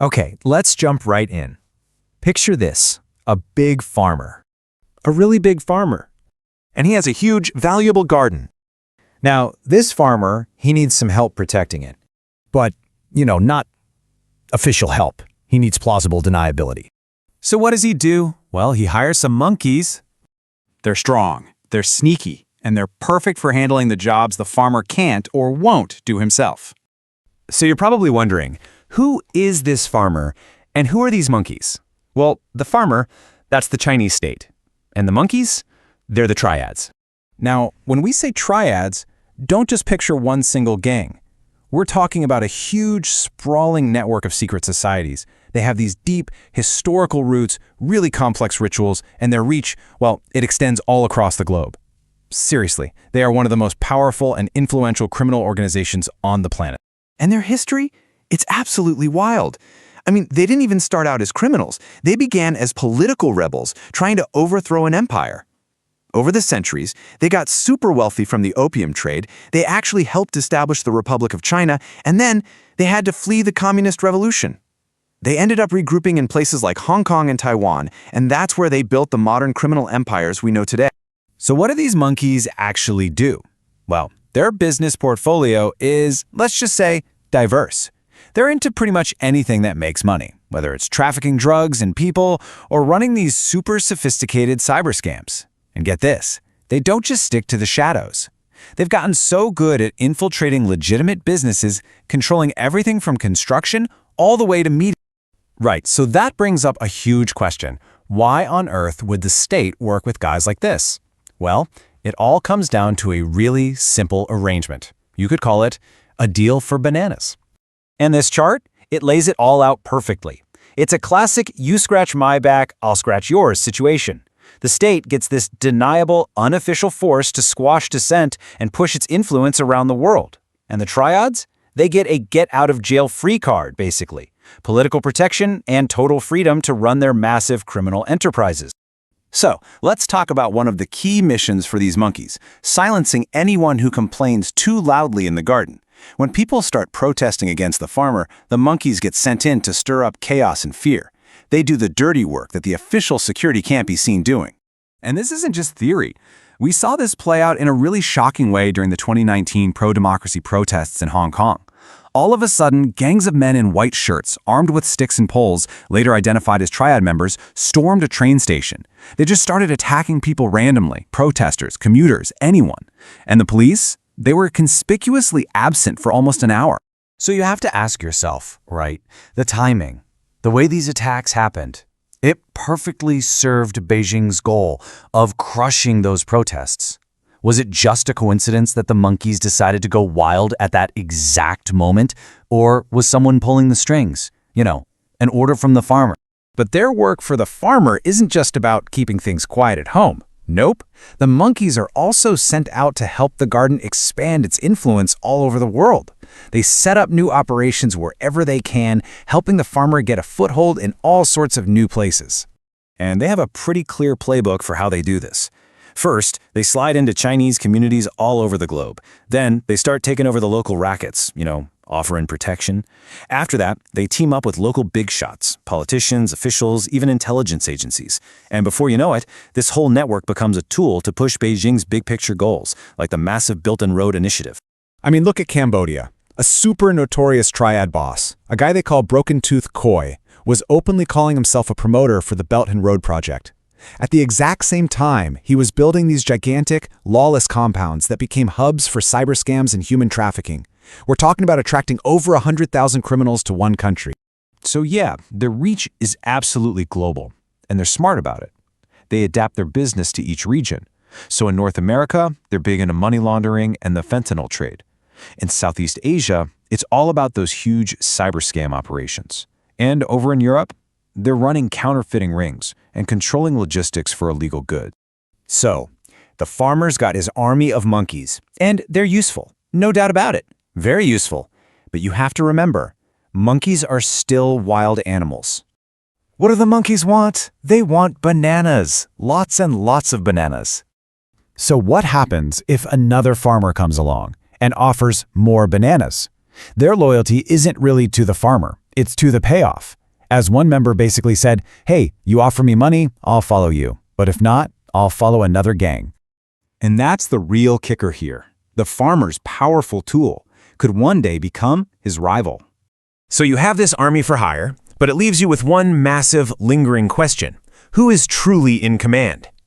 Okay, let's jump right in. Picture this, a big farmer. A really big farmer. And he has a huge, valuable garden. Now, this farmer, he needs some help protecting it. But, not official help. He needs plausible deniability. So what does he do? Well, he hires some monkeys. They're strong, they're sneaky, and they're perfect for handling the jobs the farmer can't or won't do himself. So you're probably wondering, who is this farmer and who are these monkeys? Well, the farmer, that's the Chinese state. And the monkeys, they're the Triads. Now, when we say triads, don't just picture one single gang. We're talking about a huge, sprawling network of secret societies. They have these deep, historical roots, really complex rituals, and their reach, well, it extends all across the globe. Seriously, they are one of the most powerful and influential criminal organizations on the planet. And their history? It's absolutely wild. I mean, they didn't even start out as criminals. They began as political rebels trying to overthrow an empire. Over the centuries, they got super wealthy from the opium trade, they actually helped establish the Republic of China, and then they had to flee the Communist Revolution. They ended up regrouping in places like Hong Kong and Taiwan, and that's where they built the modern criminal empires we know today. So what do these monkeys actually do? Well, their business portfolio is, let's just say, diverse. They're into pretty much anything that makes money, whether it's trafficking drugs and people or running these super sophisticated cyber scams. And get this, they don't just stick to the shadows. They've gotten so good at infiltrating legitimate businesses, controlling everything from construction all the way to media. Right, so that brings up a huge question. Why on earth would the state work with guys like this? Well, it all comes down to a really simple arrangement. You could call it a deal for bananas. And this chart, it lays it all out perfectly. It's a classic you scratch my back, I'll scratch yours situation. The state gets this deniable, unofficial force to squash dissent and push its influence around the world. And the triads? They get a get-out-of-jail-free card, basically. Political protection and total freedom to run their massive criminal enterprises. So, let's talk about one of the key missions for these monkeys, silencing anyone who complains too loudly in the garden. When people start protesting against the farmer, the monkeys get sent in to stir up chaos and fear. They do the dirty work that the official security can't be seen doing. And this isn't just theory. We saw this play out in a really shocking way during the 2019 pro-democracy protests in Hong Kong. All of a sudden, gangs of men in white shirts, armed with sticks and poles, later identified as triad members, stormed a train station. They just started attacking people randomly, protesters, commuters, anyone. And the police? They were conspicuously absent for almost an hour. So you have to ask yourself, right, the timing. The way these attacks happened, it perfectly served Beijing's goal of crushing those protests. Was it just a coincidence that the monkeys decided to go wild at that exact moment? Or was someone pulling the strings? An order from the farmer. But their work for the farmer isn't just about keeping things quiet at home. Nope. The monkeys are also sent out to help the garden expand its influence all over the world. They set up new operations wherever they can, helping the farmer get a foothold in all sorts of new places. And they have a pretty clear playbook for how they do this. First, they slide into Chinese communities all over the globe. Then, they start taking over the local rackets, offering protection. After that, they team up with local big shots, politicians, officials, even intelligence agencies. And before you know it, this whole network becomes a tool to push Beijing's big-picture goals, like the massive Belt and Road Initiative. I mean, look at Cambodia. A super notorious triad boss, a guy they call Broken Tooth Khoi, was openly calling himself a promoter for the Belt and Road Project. At the exact same time, he was building these gigantic, lawless compounds that became hubs for cyber scams and human trafficking. We're talking about attracting over 100,000 criminals to one country. So yeah, their reach is absolutely global, and they're smart about it. They adapt their business to each region. So in North America, they're big into money laundering and the fentanyl trade. In Southeast Asia, it's all about those huge cyber scam operations. And over in Europe, they're running counterfeiting rings and controlling logistics for illegal goods. So, the farmer's got his army of monkeys, and they're useful, no doubt about it. Very useful. But you have to remember, monkeys are still wild animals. What do the monkeys want? They want bananas. Lots and lots of bananas. So what happens if another farmer comes along and offers more bananas? Their loyalty isn't really to the farmer. it's to the payoff. As one member basically said, hey, you offer me money, I'll follow you. But if not, I'll follow another gang. And that's the real kicker here. The farmer's powerful tool could one day become his rival. So you have this army for hire, but it leaves you with one massive, lingering question. Who is truly in command?